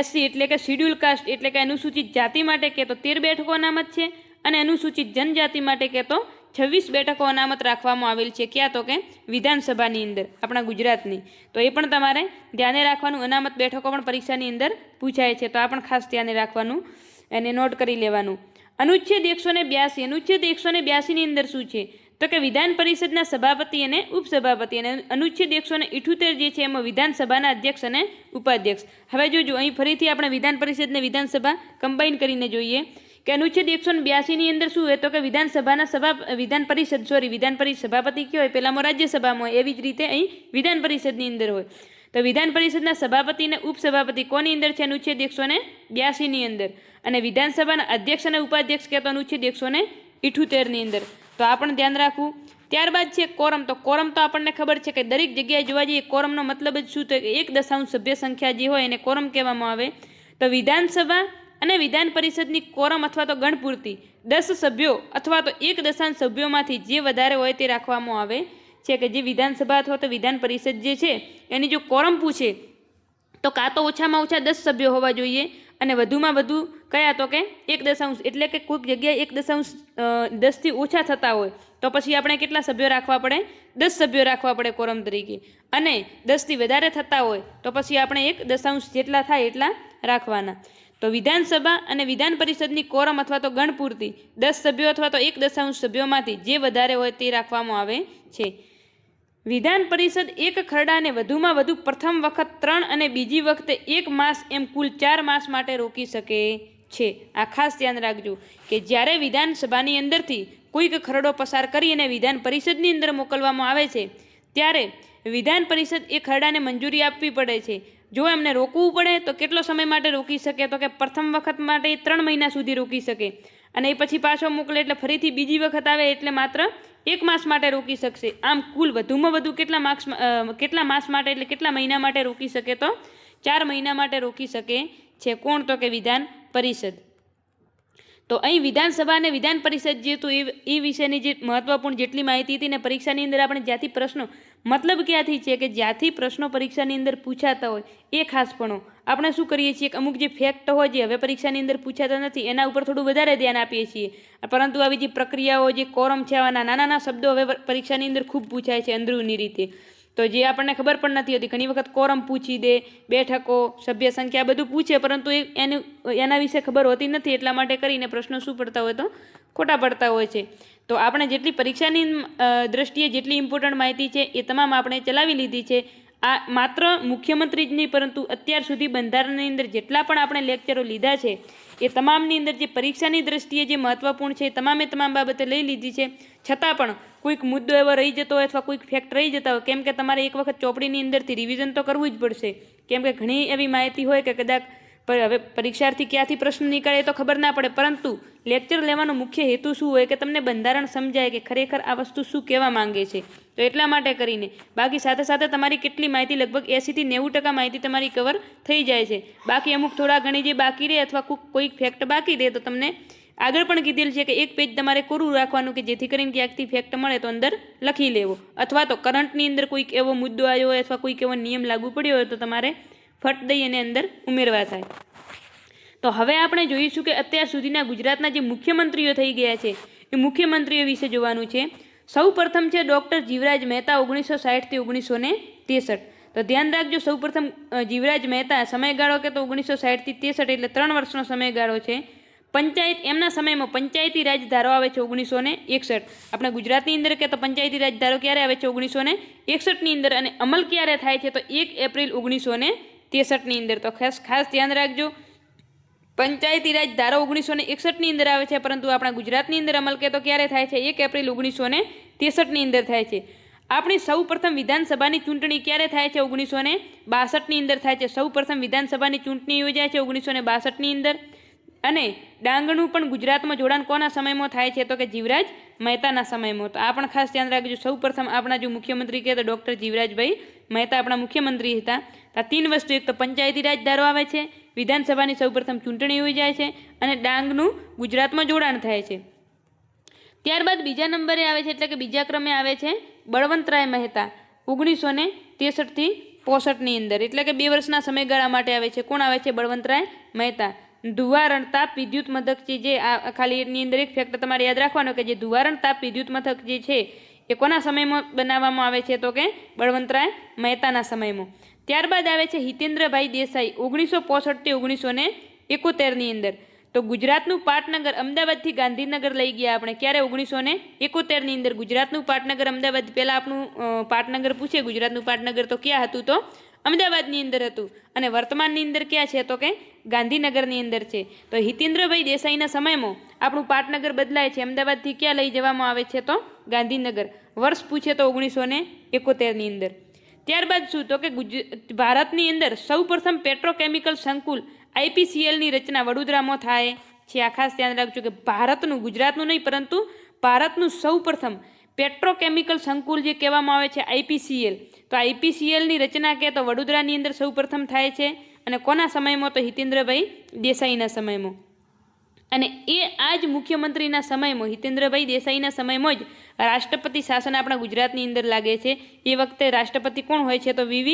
SC એટલે કે શિડ્યુલ કાસ્ટ એટલે કે અનુસૂચિત જાતિ માટે કે તો 13 બેઠકો અનામત છે અને અનુસૂચિત જનજાતિ માટે કે તો 26 બેઠકો અનામત રાખવામાં આવેલ છે. ક્યાં તો કે વિધાનસભાની અંદર આપણા ગુજરાતની. તો એ પણ તમારે ધ્યાને રાખવાનું. અનામત બેઠકો પણ પરીક્ષાની અંદર પૂછાય છે. તો આ પણ ખાસ ધ્યાને રાખવાનું અને નોટ કરી લેવાનું. અનુચ્છેદ 182. અનુચ્છેદ 182ની અંદર શું છે તો કે વિધાન પરિષદના સભાપતિ અને ઉપસભાપતિ. અને અનુચ્છેદ 178 જે છે એમાં વિધાનસભાના અધ્યક્ષ અને ઉપાધ્યક્ષ. હવે જોજો અહીં ફરીથી આપણે વિધાન પરિષદ ને વિધાનસભા કમ્બાઈન કરીને જોઈએ કે અનુચ્છેદ 182ની અંદર શું હોય તો કે વિધાન પરિષદ સભાપતિ કયો હોય? પહેલામાં રાજ્યસભામાં હોય. એવી જ રીતે અહીં વિધાન પરિષદની અંદર હોય. તો વિધાન પરિષદના સભાપતિ અને ઉપસભાપતિ કોની અંદર છે? અનુચ્છેદ 182ની અંદર. અને વિધાનસભાના અધ્યક્ષ અને ઉપાધ્યક્ષ કહેતો અનુચ્છેદ 178ની અંદર. તો આ પણ ધ્યાન રાખવું. ત્યારબાદ છે કોરમ. તો કોરમ તો આપણને ખબર છે કે દરેક જગ્યાએ જોવા જઈએ કોરમનો મતલબ જ શું થાય કે 1 સભ્ય સંખ્યા જે હોય એને કોરમ કહેવામાં આવે. તો વિધાનસભા અને વિધાન પરિષદની કોરમ અથવા તો ગણપૂર્તિ 10 સભ્યો અથવા તો 1 સભ્યોમાંથી જે વધારે હોય તે રાખવામાં આવે છે. કે જે વિધાનસભા અથવા તો વિધાન પરિષદ જે છે એની જો કોરમ પૂછે તો કાં તો ઓછામાં ઓછા 10 સભ્યો હોવા જોઈએ અને વધુમાં વધુ કયા તો કે 1 એટલે કે કોઈક જગ્યાએ 10થી ઓછા થતા હોય તો પછી આપણે કેટલા સભ્યો રાખવા પડે? 10 સભ્યો રાખવા પડે કોરમ તરીકે. અને 10થી વધારે થતા હોય તો પછી આપણે 1 જેટલા થાય એટલા રાખવાના. તો વિધાનસભા અને વિધાન પરિષદની કોરમ અથવા તો ગણપૂર્તિ 10 સભ્યો અથવા તો 1 સભ્યોમાંથી જે વધારે હોય તે રાખવામાં આવે છે. વિધાન પરિષદ એક ખરડાને વધુમાં વધુ પ્રથમ વખત 3 અને બીજી વખતે 1 માસ એમ કુલ 4 માસ માટે રોકી શકે છે। આ ખાસ ધ્યાન રાખજો કે જ્યારે વિધાનસભાની અંદરથી કોઈક ખરડો પસાર કરી અને વિધાન પરિષદની અંદર મોકલવામાં આવે છે ત્યારે વિધાન પરિષદ એ ખરડાને મંજૂરી આપવી પડે છે। જો એમને રોકવું પડે તો કેટલો સમય માટે રોકી શકે, તો કે પ્રથમ વખત માટે 3 મહિના સુધી રોકી શકે, અને એ પછી પાછો મોકલે એટલે ફરીથી બીજી વખત આવે એટલે માત્ર 1 માસ માટે રોકી શકશે। આમ કુલ વધુમાં વધુ કેટલા માસ માટે એટલે કેટલા મહિના માટે રોકી શકે, તો 4 મહિના માટે રોકી શકે છે। કોણ? તો કે વિધાન પરિષદ। તો અહીં વિધાનસભા અને વિધાન પરિષદ જે હતું એ વિશેની જે મહત્વપૂર્ણ જેટલી માહિતી હતી ને, પરીક્ષાની અંદર આપણે જ્યાંથી પ્રશ્નો મતલબ ક્યાંથી છે કે જ્યાંથી પ્રશ્નો પરીક્ષાની અંદર પૂછાતા હોય એ ખાસ ભણો। આપણે શું કરીએ છીએ કે અમુક જે ફેક્ટ હોય જે હવે પરીક્ષાની અંદર પૂછાતા નથી એના ઉપર થોડું વધારે ધ્યાન આપીએ છીએ, પરંતુ આવી જે પ્રક્રિયાઓ જે કોરમ છે આવા નાના નાના શબ્દો હવે પરીક્ષાની અંદર ખૂબ પૂછાય છે અંદરૂની રીતે, તો જે આપણને ખબર પણ નથી હોતી। ઘણી વખત કોરમ પૂછી દે, બેઠકો, સભ્ય સંખ્યા બધું પૂછે, પરંતુ એના વિશે ખબર હોતી નથી, એટલા માટે કરીને પ્રશ્નો શું પડતા હોય તો ખોટા પડતા હોય છે। તો આપણે જેટલી પરીક્ષાની દ્રષ્ટિએ જેટલી ઇમ્પોર્ટન્ટ માહિતી છે એ તમામ આપણે ચલાવી લીધી છે। આ માત્ર મુખ્યમંત્રી જ નહીં, પરંતુ અત્યાર સુધી બંધારણની અંદર જેટલા પણ આપણે લેક્ચરો લીધા છે એ તમામની અંદર જે પરીક્ષાની દ્રષ્ટિએ જે મહત્વપૂર્ણ છે એ તમામ બાબતે લઈ લીધી છે। છતાં પણ કોઈક મુદ્દો એવો રહી જતો હોય અથવા કોઈક ફેક્ટ રહી જતા હોય, કેમ કે તમારે એક વખત ચોપડીની અંદરથી રિવિઝન તો કરવું જ પડશે, કેમ કે ઘણી એવી માહિતી હોય કે કદાચ હવે પરીક્ષાર્થી ક્યાંથી પ્રશ્ન નીકળે તો ખબર ના પડે, પરંતુ લેક્ચર લેવાનો મુખ્ય હેતુ શું હોય કે તમને બંધારણ સમજાય કે ખરેખર આ વસ્તુ શું કહેવા માંગે છે। તો એટલા માટે કરીને બાકી સાથે સાથે તમારી કેટલી માહિતી લગભગ 80 થી 90% માહિતી તમારી કવર થઈ જાય છે। બાકી અમુક થોડા ઘણી જે બાકી રહે અથવા કોઈક ફેક્ટ બાકી રહે તો તમને આગળ પણ કીધેલ છે કે એક પેજ તમારે કોરું રાખવાનું કે જેથી કરીને ક્યાંકથી ફેક્ટ મળે તો અંદર લખી લેવો, અથવા તો કરંટની અંદર કોઈક એવો મુદ્દો આવ્યો હોય અથવા કોઈક એવો નિયમ લાગુ પડ્યો હોય તો તમારે ફટ દઈ અને અંદર ઉમેરવા થાય। તો હવે આપણે જોઈશું કે અત્યાર સુધીના ગુજરાતના જે મુખ્યમંત્રીઓ થઈ ગયા છે એ મુખ્યમંત્રીઓ વિશે જોવાનું છે। સૌ પ્રથમ છે ડૉક્ટર જીવરાજ મહેતા 1960 થી 1963। તો ધ્યાન રાખજો, સૌ પ્રથમ જીવરાજ મહેતા, સમયગાળો કે તો 1960 થી 63 એટલે 3 વર્ષનો સમયગાળો છે। પંચાયત, એમના સમયમાં પંચાયતી રાજ ધારો આવે છે 1961। આપણે ગુજરાતની અંદર કે તો પંચાયતી રાજ ધારો ક્યારે આવે છે 1961ની અંદર, અને અમલ ક્યારે થાય છે તો 1 એપ્રિલ 1963ની અંદર। તો ખાસ ધ્યાન રાખજો, પંચાયતી રાજ ધારો 1961ની અંદર આવે છે, પરંતુ આપણા ગુજરાતની અંદર અમલ કે તો ક્યારે થાય છે 1 એપ્રિલ 1963ની અંદર થાય છે। આપણી સૌ પ્રથમ વિધાનસભાની ચૂંટણી ક્યારે થાય છે 1962ની અંદર થાય છે। સૌ પ્રથમ વિધાનસભાની ચૂંટણી યોજાય છે 1962ની અંદર। અને ડાંગનું પણ ગુજરાતમાં જોડાણ કોના સમયમાં થાય છે તો કે જીવરાજ મહેતાના સમયમાં। તો આ પણ ખાસ ધ્યાન રાખજો, સૌ પ્રથમ આપણા જો મુખ્યમંત્રી કહે તો ડૉક્ટર જીવરાજભાઈ મહેતા આપણા મુખ્યમંત્રી હતા। આ 3 વસ્તુ, એક તો પંચાયતી રાજ ધારો આવે છે, વિધાનસભાની સૌ પ્રથમ ચૂંટણી યોજાય છે, અને ડાંગનું ગુજરાતમાં જોડાણ થાય છે। ત્યારબાદ બીજા નંબરે આવે છે એટલે કે બીજા ક્રમે આવે છે બળવંતરાય મહેતા 1963 થી 65ની અંદર, એટલે કે 2 વર્ષના સમયગાળા માટે આવે છે। કોણ આવે છે? બળવંતરાય મહેતા। ધુવારણ તાપ વિદ્યુત મથક જે ખાલી એની અંદર એક ફેક્ટ તમારે યાદ રાખવાનો કે જે ધુવારણ તાપ વિદ્યુત મથક જે છે એ કોના સમયમાં બનાવવામાં આવે છે તો કે બળવંતરાય મહેતાના સમયમાં। ત્યારબાદ આવે છે હિતેન્દ્રભાઈ દેસાઈ 1965 થી 1971ની અંદર। તો ગુજરાતનું પાટનગર અમદાવાદથી ગાંધીનગર લઈ ગયા આપણે, ક્યારે? 1971ની અંદર ગુજરાતનું પાટનગર અમદાવાદ, પહેલાં આપણું પાટનગર પૂછે ગુજરાતનું પાટનગર તો ક્યાં હતું તો અમદાવાદની અંદર હતું, અને વર્તમાનની અંદર ક્યાં છે તો કે ગાંધીનગરની અંદર છે। તો હિતેન્દ્રભાઈ દેસાઈના સમયમાં આપણું પાટનગર બદલાય છે, અમદાવાદથી ક્યાં લઈ જવામાં આવે છે તો ગાંધીનગર। વર્ષ પૂછે તો 1971ની અંદર। ત્યારબાદ શું તો કે ભારતની અંદર સૌ પ્રથમ પેટ્રોકેમિકલ સંકુલ IPCLની રચના વડોદરામાં થાય છે। આ ખાસ ધ્યાન રાખજો કે ભારતનું, ગુજરાતનું નહીં પરંતુ ભારતનું સૌ પ્રથમ પેટ્રોકેમિકલ સંકુલ જે કહેવામાં આવે છે IPCL, તો IPCLની રચના કે તો વડોદરાની અંદર સૌ પ્રથમ થાય છે, અને કોના સમયમાં તો હિતેન્દ્રભાઈ દેસાઈના સમયમાં। અને આ જ મુખ્યમંત્રીના સમયમાં, હિતેન્દ્રભાઈ દેસાઈના સમયમાં જ રાષ્ટ્રપતિ શાસન આપણા ગુજરાતની અંદર લાગે છે। એ વખતે રાષ્ટ્રપતિ કોણ હોય છે તો VV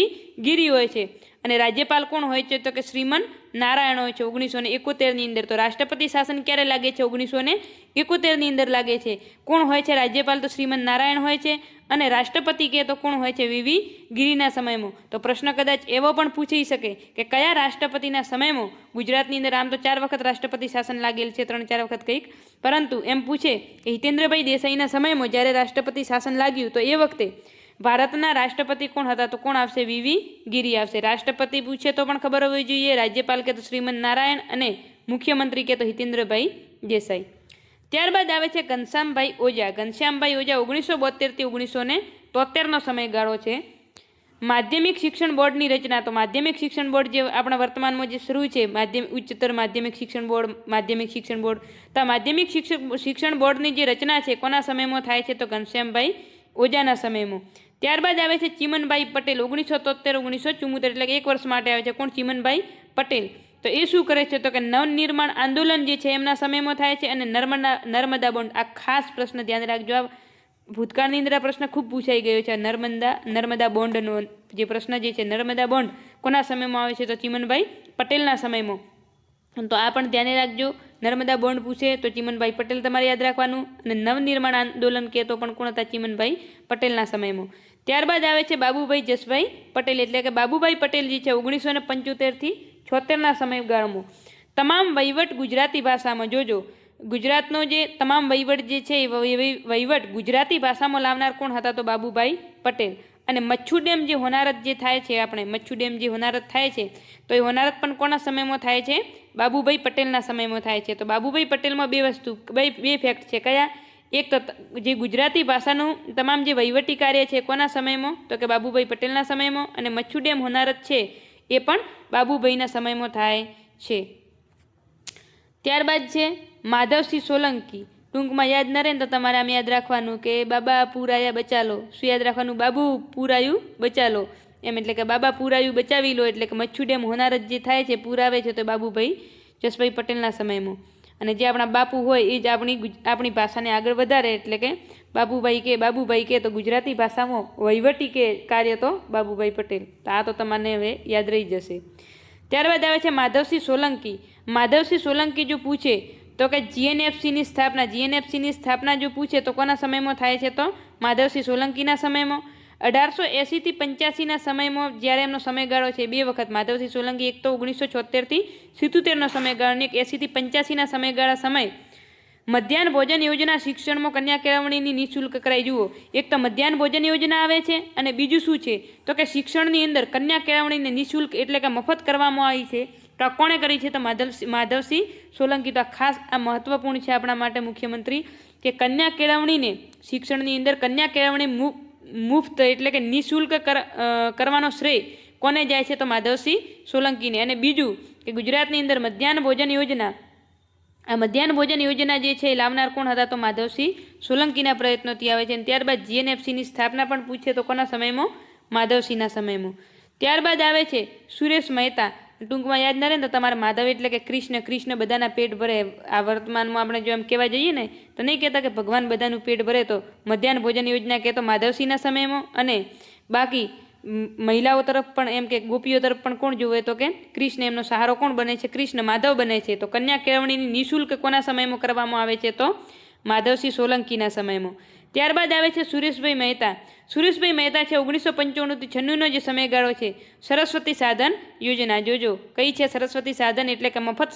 ગિરી હોય છે, અને રાજ્યપાલ કોણ હોય છે તો કે શ્રીમન નારાયણ હોય છે 1971ની અંદર। તો રાષ્ટ્રપતિ શાસન ક્યારે લાગે છે? 1971ની અંદર લાગે છે। કોણ હોય છે રાજ્યપાલ? તો શ્રીમન નારાયણ હોય છે, અને રાષ્ટ્રપતિ કહે તો કોણ હોય છે? VV ગિરીના સમયમાં। તો પ્રશ્ન કદાચ એવો પણ પૂછી શકે કે કયા રાષ્ટ્રપતિના સમયમાં ગુજરાતની અંદર, આમ તો 4 વખત રાષ્ટ્રપતિ શાસન લાગેલ છે, 3-4 વખત કંઈક, પરંતુ એમ પૂછે કે હિતેન્દ્રભાઈ દેસાઈના સમયમાં જ્યારે રાષ્ટ્રપતિ શાસન લાગ્યું તો એ વખતે ભારતના રાષ્ટ્રપતિ કોણ હતા તો કોણ આવશે? VV ગિરી આવશે। રાષ્ટ્રપતિ પૂછે તો પણ ખબર હોવી જોઈએ, રાજ્યપાલ કે તો શ્રીમન નારાયણ, અને મુખ્યમંત્રી કે તો હિતેન્દ્રભાઈ દેસાઈ. ત્યારબાદ આવે છે ઘનશ્યામભાઈ ઓઝા. ઘનશ્યામભાઈ ઓઝા 1972થી 1973નો સમયગાળો છે. માધ્યમિક શિક્ષણ બોર્ડની રચના. તો માધ્યમિક શિક્ષણ બોર્ડ જે આપણા વર્તમાનમાં જે શરૂ છે, ઉચ્ચતર માધ્યમિક શિક્ષણ બોર્ડ, માધ્યમિક શિક્ષણ બોર્ડ, તો આ માધ્યમિક શિક્ષણ બોર્ડની જે રચના છે કોના સમયમાં થાય છે? તો ઘનશ્યામભાઈ ઓઝાના સમયમાં. ત્યારબાદ આવે છે ચીમનભાઈ પટેલ. 1973-1974, એટલે કે 1 વર્ષ માટે આવે છે. કોણ? ચીમનભાઈ પટેલ. તો એ શું કરે છે? તો કે નવનિર્માણ આંદોલન જે છે એમના સમયમાં થાય છે. અને નર્મદા બોન્ડ. આ ખાસ પ્રશ્ન ધ્યાન રાખજો. આ ભૂતકાળની અંદર આ પ્રશ્ન ખૂબ પૂછાઈ ગયો છે. નર્મદા બોન્ડનો જે પ્રશ્ન જે છે, નર્મદા બોન્ડ કોના સમયમાં આવે છે? તો ચીમનભાઈ પટેલના સમયમાં. તો આ પણ ધ્યાને રાખજો. નર્મદા બોન્ડ પૂછે તો ચીમનભાઈ પટેલ તમારે યાદ રાખવાનું. અને નવનિર્માણ આંદોલન કહે તો પણ કોણ હતા? ચીમનભાઈ પટેલના સમયમાં. ત્યારબાદ આવે છે બાબુભાઈ જસભાઈ પટેલ. એટલે કે બાબુભાઈ પટેલ જે છે 1975થી 76ના સમયગાળામાં. તમામ વહીવટ ગુજરાતી ભાષામાં. જોજો, ગુજરાતનો જે તમામ વહીવટ જે છે એ વહીવટ ગુજરાતી ભાષામાં લાવનાર કોણ હતા? તો બાબુભાઈ પટેલ. અને મચ્છુ ડેમ જે હોનારત જે થાય છે, આપણે મચ્છુ ડેમ જે હોનારત થાય છે, તો એ હોનારત પણ કોના સમયમાં થાય છે? બાબુભાઈ પટેલના સમયમાં થાય છે. તો બાબુભાઈ પટેલમાં બે ફેક્ટ છે. કયા? એક તો જે ગુજરાતી ભાષાનું તમામ જે વહીવટી કાર્ય છે કોના સમયમાં? તો કે બાબુભાઈ પટેલના સમયમાં. અને મચ્છુ ડેમ હોનારત છે એ પણ બાબુભાઈના સમયમાં થાય છે. ત્યારબાદ છે માધવસિંહ સોલંકી. ટૂંકમાં યાદ ન રહે ને તો તમારે આમ યાદ રાખવાનું કે બાબા પૂરાયા બચાલો. શું યાદ રાખવાનું? બાબુ પૂરાયું બચાલો એમ. એટલે કે બાબા પૂરાયું બચાવી લો. એટલે કે મચ્છુ ડેમ હોનારત જે થાય છે, પૂરાવે છે, તો બાબુભાઈ જસભાઈ પટેલના સમયમાં. અને જે આપણા બાપુ હોય એ જ આપણી ભાષાને આગળ વધારે. એટલે કે બાબુભાઈ કે તો ગુજરાતી ભાષામાં વહીવટી કે કાર્ય તો બાબુભાઈ પટેલ. તો આ તો તમને હવે યાદ રહી જશે. ત્યારબાદ આવે છે માધવસિંહ સોલંકી. માધવસિંહ સોલંકી જો પૂછે તો કે જીએનએફસીની સ્થાપના જો પૂછે તો કોના સમયમાં થાય છે? તો માધવસિંહ સોલંકીના સમયમાં. 1880થી 85ના સમયમાં જ્યારે એમનો સમયગાળો છે, 2 વખત માધવસિંહ સોલંકી. એક તો 1976થી 77નો સમયગાળો અને 80થી 85ના સમયગાળા સમય મધ્યાહન ભોજન યોજના શિક્ષણમાં કન્યા કેળવણીની નિઃશુલ્ક કરાઈ. જુઓ, એક તો મધ્યાહન ભોજન યોજના આવે છે અને બીજું શું છે? તો કે શિક્ષણની અંદર કન્યા કેળવણીને નિઃશુલ્ક એટલે કે મફત કરવામાં આવી છે. તો કોણે કરી છે? તો માધવસિંહ સોલંકી. તો ખાસ આ મહત્વપૂર્ણ છે આપણા માટે મુખ્યમંત્રી, કે કન્યા કેળવણીને શિક્ષણની અંદર કન્યા કેળવણી મુફ્ત એટલે કે નિઃશુલ્ક કરવાનો શ્રેય કોને જાય છે? તો માધવસિંહ સોલંકીને. અને બીજું કે ગુજરાતની અંદર મધ્યાહન ભોજન યોજના. આ મધ્યાહન ભોજન યોજના જે છે એ લાવનાર કોણ હતા? તો માધવસિંહ સોલંકીના પ્રયત્નોથી આવે છે. અને ત્યારબાદ જીએનએફસીની સ્થાપના પણ પૂછે તો કોના સમયમાં? માધવસિંહના સમયમાં. ત્યારબાદ આવે છે સુરેશ મહેતા. ટૂંકમાં યાદ ન રહે ને તો તમારે માધવ એટલે કે કૃષ્ણ બધાના પેટ ભરે. આ વર્તમાનમાં આપણે જો એમ કહેવા જઈએ ને તો નહીં કહેતા કે ભગવાન બધાનું પેટ ભરે. તો મધ્યાહન ભોજન યોજના કહેતો માધવસિંહના સમયમાં. અને બાકી મહિલાઓ તરફ પણ એમ કે ગોપીઓ તરફ પણ કોણ જોવે? તો કે કૃષ્ણ. એમનો સહારો કોણ બને છે? કૃષ્ણ. માધવ બને છે. તો કન્યા કેળવણીની નિઃશુલ્ક કોના સમયમાં કરવામાં આવે છે? તો માધવસિંહ સોલંકીના સમયમાં. ત્યારબાદ આવે છે સુરેશભાઈ મહેતા. સુરેશભાઈ મહેતા છે 1995થી 96નો જે સમયગાળો છે. સરસ્વતી સાધન યોજના. જોજો, કઈ છે સરસ્વતી સાધન? એટલે કે મફત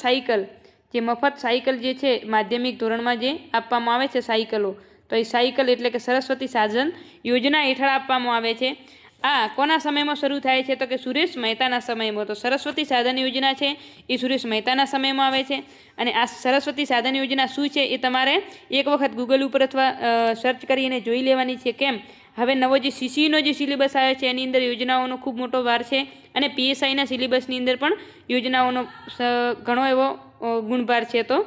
સાયકલ જે છે માધ્યમિક ધોરણમાં જે આપવામાં આવે છે સાયકલો, તો એ સાયકલ એટલે કે સરસ્વતી સાધન યોજના હેઠળ આપવામાં આવે છે. આ કોના સમયમાં શરૂ થાય છે? તો કે સુરેશ મહેતાના સમયમાં. તો સરસ્વતી સાધન યોજના છે એ સુરેશ મહેતાના સમયમાં આવે છે. અને આ સરસ્વતી સાધન યોજના શું છે એ તમારે એક વખત ગૂગલ ઉપર અથવા સર્ચ કરીને જોઈ લેવાની છે. કેમ? હવે નવો જે સીસીનો જે સિલેબસ આવે છે એની અંદર યોજનાઓનો ખૂબ મોટો ભાર છે. અને પીએસઆઈના સિલેબસની અંદર પણ યોજનાઓનો ઘણો એવો ગુણભાર છે. તો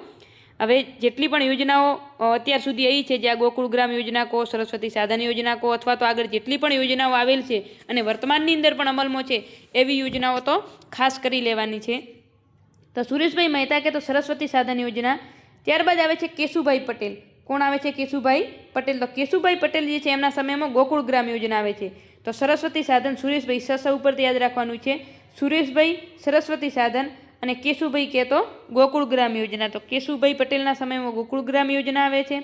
હવે જેટલી પણ યોજનાઓ અત્યાર સુધી આવી છે, જ્યાં ગોકુળ ગ્રામ યોજના કહો, સરસ્વતી સાધન યોજના કહો, અથવા તો આગળ જેટલી પણ યોજનાઓ આવેલ છે અને વર્તમાનની અંદર પણ અમલમાં છે, એવી યોજનાઓ તો ખાસ કરી લેવાની છે. તો સુરેશભાઈ મહેતા કે તો સરસ્વતી સાધન યોજના. ત્યારબાદ આવે છે કેશુભાઈ પટેલ. કોણ આવે છે? કેશુભાઈ પટેલ. તો કેશુભાઈ પટેલ જે છે એમના સમયમાં ગોકુળ ગ્રામ યોજના આવે છે. તો સરસ્વતી સાધન સુરેશભાઈ ઉપરથી યાદ રાખવાનું છે. સુરેશભાઈ સરસ્વતી સાધન અને કેશુભાઈ કે તો ગોકુળ ગ્રામ યોજના. તો કેશુભાઈ પટેલના સમયમાં ગોકુળ ગ્રામ યોજના આવે છે.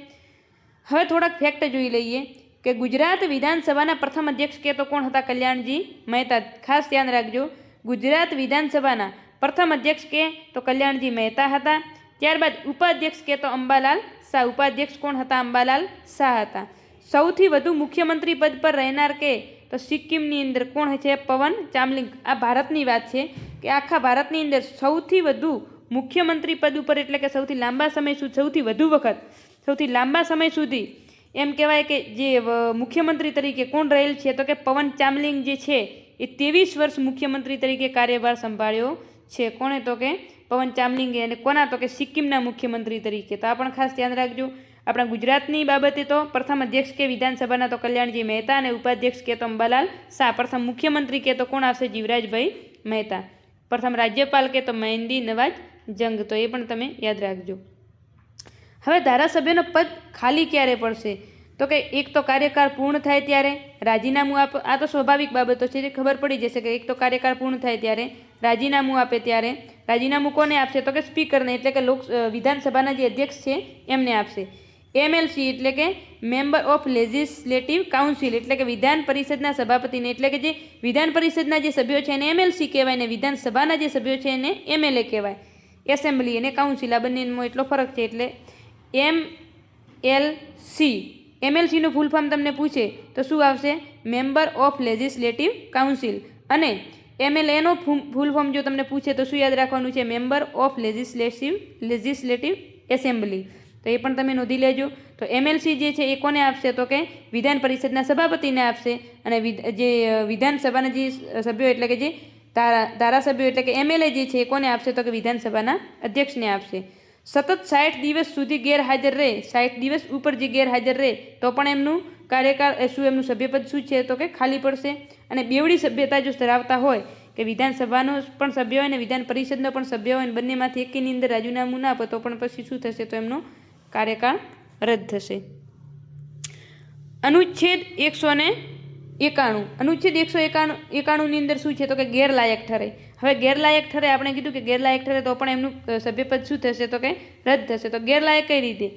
હવે થોડાક ફેક્ટ જોઈ લઈએ કે ગુજરાત વિધાનસભાના પ્રથમ અધ્યક્ષ કે તો કોણ હતા? કલ્યાણજી મહેતા. ખાસ ધ્યાન રાખજો, ગુજરાત વિધાનસભાના પ્રથમ અધ્યક્ષ કે તો કલ્યાણજી મહેતા હતા. ત્યારબાદ ઉપાધ્યક્ષ કે તો અંબાલાલ શાહ. ઉપાધ્યક્ષ કોણ હતા? અંબાલાલ શાહ હતા. સૌથી વધુ મુખ્યમંત્રી પદ પર રહેનાર કે તો સિક્કિમની અંદર કોણ છે? પવન ચામલિંગ. આ ભારતની વાત છે કે આખા ભારતની અંદર સૌથી વધુ મુખ્યમંત્રી પદ ઉપર એટલે કે સૌથી લાંબા સમય સુધી સૌથી વધુ વખત સૌથી લાંબા સમય સુધી એમ કહેવાય કે જે મુખ્યમંત્રી તરીકે કોણ રહેલ છે તો કે પવન ચામલિંગ જે છે એ 23 વર્ષ મુખ્યમંત્રી તરીકે કાર્યભાર સંભાળ્યો છે. કોણે તો કે પવન ચામલિંગે. અને કોના તો કે સિક્કિમના મુખ્યમંત્રી તરીકે. તો આ પણ ખાસ ધ્યાન રાખજો. આપણા ગુજરાતની બાબતે તો પ્રથમ અધ્યક્ષ કે વિધાનસભાના તો કલ્યાણજી મહેતા અને ઉપાધ્યક્ષ કે તો અંબાલાલ શાહ. પ્રથમ મુખ્યમંત્રી કે તો કોણ આવશે? જીવરાજભાઈ મહેતા. પ્રથમ રાજ્યપાલ કે તો મહેંદી નવાજ જંગ. તો એ પણ તમે યાદ રાખજો. હવે ધારાસભ્યનો પદ ખાલી ક્યારે પડશે તો કે એક તો કાર્યકાળ પૂર્ણ થાય ત્યારે રાજીનામું આપે. આ તો સ્વાભાવિક બાબતો છે, જે ખબર પડી જશે કે એક તો કાર્યકાળ પૂર્ણ થાય ત્યારે રાજીનામું આપે ત્યારે. રાજીનામું કોને આપશે તો કે સ્પીકરને એટલે કે વિધાનસભાના જે અધ્યક્ષ છે એમને આપશે. એમએલસી એટલે કે મેમ્બર ઓફ લેજિસ્લેટિવ કાઉન્સિલ એટલે કે વિધાન પરિષદના સભાપતિને એટલે કે જે વિધાન પરિષદના જે સભ્યો છે એને એમએલસી કહેવાય ને વિધાનસભાના જે સભ્યો છે એને એમએલએ કહેવાય. એસેમ્બલી અને કાઉન્સિલ આ બંનેનો એટલો ફરક છે. એટલે એમએલસી એમએલસીનું ફૂલ ફોર્મ તમને પૂછે તો શું આવશે? Member of legislative council. અને એમએલએનો ફૂલ ફોર્મ જો તમને પૂછે તો શું યાદ રાખવાનું છે? Member of legislative assembly. તો એ પણ તમે નોંધી લેજો. તો એમએલસી જે છે એ કોને આપશે તો કે વિધાન પરિષદના સભાપતિને આપશે. અને જે વિધાનસભાના જે સભ્યો એટલે કે જે ધારાસભ્યો એટલે કે એમએલએ જે છે એ કોને આપશે તો કે વિધાનસભાના અધ્યક્ષને આપશે. સતત 60 દિવસ સુધી ગેરહાજર રહે, 60 દિવસ ઉપર જે ગેરહાજર રહે તો પણ એમનું કાર્યકાળ એમનું સભ્યપદ શું છે તો કે ખાલી પડશે. અને બેવડી સભ્યતા જો ધરાવતા હોય કે વિધાનસભાનો પણ સભ્ય હોય ને વિધાન પરિષદનો પણ સભ્ય હોય ને બંનેમાંથી એકની અંદર રાજીનામું ના આપે તો પણ પછી શું થશે? તો એમનો કાર્યકાળ રદ થશે. અનુચ્છેદ 191. અનુચ્છેદ 191ની અંદર શું છે તો કે ગેરલાયક ઠરે. હવે ગેરલાયક ઠરે આપણે કીધું કે ગેરલાયક ઠરે તો પણ એમનું સભ્યપદ શું થશે તો કે રદ થશે. તો ગેરલાયક કઈ રીતે?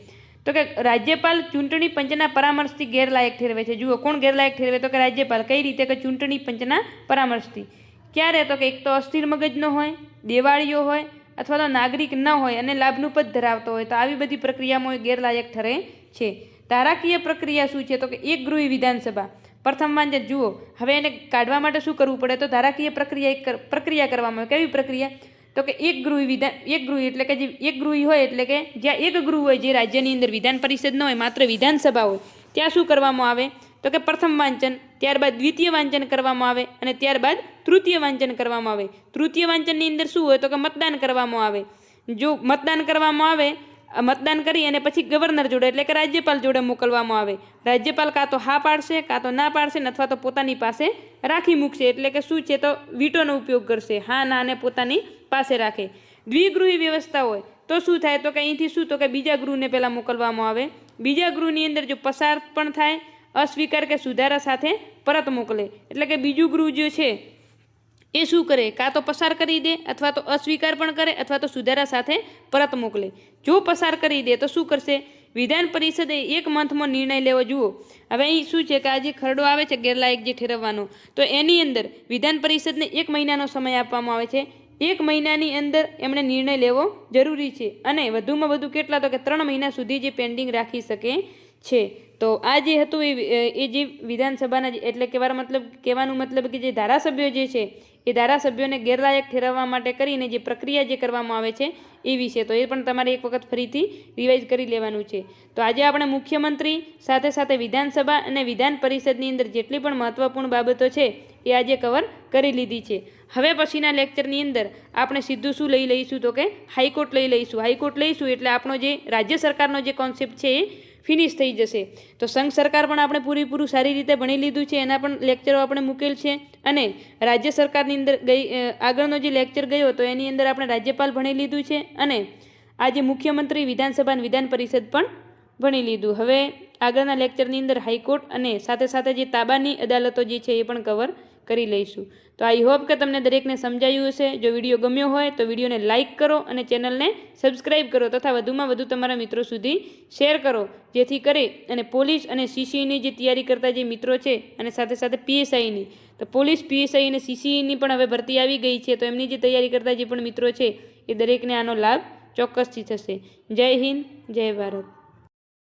તો કે રાજ્યપાલ ચૂંટણી પંચના પરામર્શથી ગેરલાયક ઠેરવે છે. જુઓ કોણ ગેરલાયક ઠેરવે તો કે રાજ્યપાલ. કઈ રીતે? કે ચૂંટણી પંચના પરામર્શથી. ક્યારે? તો કે એક તો અસ્થિર મગજનો હોય, દેવાળીઓ હોય અથવા તો નાગરિક ન હોય અને લાભનું પદ ધરાવતો હોય. તો આવી બધી પ્રક્રિયામાં ગેરલાયક ઠરે છે. ધારાકીય પ્રક્રિયા શું છે તો કે એક ગૃહી વિધાનસભા. પ્રથમ વાંચન જુઓ. હવે એને કાઢવા માટે શું કરવું પડે? તો ધારાકીય પ્રક્રિયા કરવામાં આવે. કેવી પ્રક્રિયા? તો કે એક ગૃહી એટલે કે જે એક ગૃહી હોય એટલે કે જ્યાં એક ગૃહ હોય જે રાજ્યની અંદર વિધાન પરિષદ ન હોય માત્ર વિધાનસભા હોય ત્યાં શું કરવામાં આવે તો કે પ્રથમ વાંચન, ત્યારબાદ દ્વિતીય વાંચન કરવામાં આવે અને ત્યારબાદ તૃતીય વાંચન કરવામાં આવે. તૃતીય વાંચનની અંદર શું હોય તો કે મતદાન કરવામાં આવે. જો મતદાન કરવામાં આવે, મતદાન કરી અને પછી ગવર્નર જોડે એટલે કે રાજ્યપાલ જોડે મોકલવામાં આવે. રાજ્યપાલ કાં તો હા પાડશે કાં તો ના પાડશે અથવા તો પોતાની પાસે રાખી મૂકશે. એટલે કે શું છે તો વીટોનો ઉપયોગ કરશે. હા ના અને પોતાની પાસે રાખે. દ્વિગૃહી વ્યવસ્થા હોય તો શું થાય તો કે અહીંથી શું તો કે બીજા ગૃહને પહેલાં મોકલવામાં આવે. બીજા ગૃહની અંદર જો પસાર પણ થાય, અસ્વીકાર કે સુધારા સાથે પરત મોકલે. એટલે કે બીજું ગૃહ જે છે એ શું કરે? કાં તો પસાર કરી દે અથવા તો અસ્વીકાર પણ કરે અથવા તો સુધારા સાથે પરત મોકલે. જો પસાર કરી દે તો શું કરશે? વિધાન પરિષદે 1 મંથમાં નિર્ણય લેવો. જુઓ હવે અહીં શું છે કે આ જે ખરડો આવે છે ગેરલાયક જે ઠેરવવાનો, તો એની અંદર વિધાન પરિષદને 1 મહિનાનો સમય આપવામાં આવે છે. 1 મહિનાની અંદર એમણે નિર્ણય લેવો જરૂરી છે. અને વધુમાં વધુ કેટલા તો કે 3 મહિના સુધી જે પેન્ડિંગ રાખી શકે છે. તો આ જે હતું એ જે વિધાનસભાના એટલે કહેવાનું મતલબ કે જે ધારાસભ્યો જે છે એ ધારાસભ્યોને ગેરલાયક ઠેરવવા માટે કરીને જે પ્રક્રિયા જે કરવામાં આવે છે એ વિશે તો એ પણ તમારે એક વખત ફરીથી રિવાઇઝ કરી લેવાનું છે. તો આજે આપણે મુખ્યમંત્રી સાથે સાથે વિધાનસભા અને વિધાન પરિષદની અંદર જેટલી પણ મહત્ત્વપૂર્ણ બાબતો છે એ આજે કવર કરી લીધી છે. હવે પછીના લેક્ચરની અંદર આપણે સીધું શું લઈ લઈશું તો કે હાઈકોર્ટ લઈ લઈશું. હાઈકોર્ટ લઈશું એટલે આપણો જે રાજ્ય સરકારનો જે કોન્સેપ્ટ છે એ ફિનિશ થઈ જશે. તો સંઘ સરકાર પણ આપણે પૂરેપૂરું સારી રીતે ભણી લીધું છે, એના પણ લેક્ચરો આપણે મૂકેલ છે. અને રાજ્ય સરકારની અંદર આગળનો જે લેક્ચર ગયો તો એની અંદર આપણે રાજ્યપાલ ભણી લીધું છે અને આજે મુખ્યમંત્રી, વિધાનસભા અને વિધાન પરિષદ પણ ભણી લીધું. હવે આગળના લેક્ચરની અંદર હાઈકોર્ટ અને સાથે સાથે જે તાબાની અદાલતો જે છે એ પણ કવર કરી લઈશું. તો આઈ હોપ કે તમને દરેકને સમજાયું હશે. જો વિડીયો ગમ્યો હોય તો વિડીયોને લાઇક કરો અને ચેનલને સબસ્ક્રાઈબ કરો તથા વધુમાં વધુ તમારા મિત્રો સુધી શેર કરો, જેથી કરી અને પોલીસ અને સીસીઈની જે તૈયારી કરતા જે મિત્રો છે અને સાથે સાથે પીએસઆઈની, તો પોલીસ, પીએસઆઈ અને સીસીઈની પણ હવે ભરતી આવી ગઈ છે. તો એમની જે તૈયારી કરતા જે પણ મિત્રો છે એ દરેકને આનો લાભ ચોક્કસથી થશે. જય હિન્દ, જય ભારત.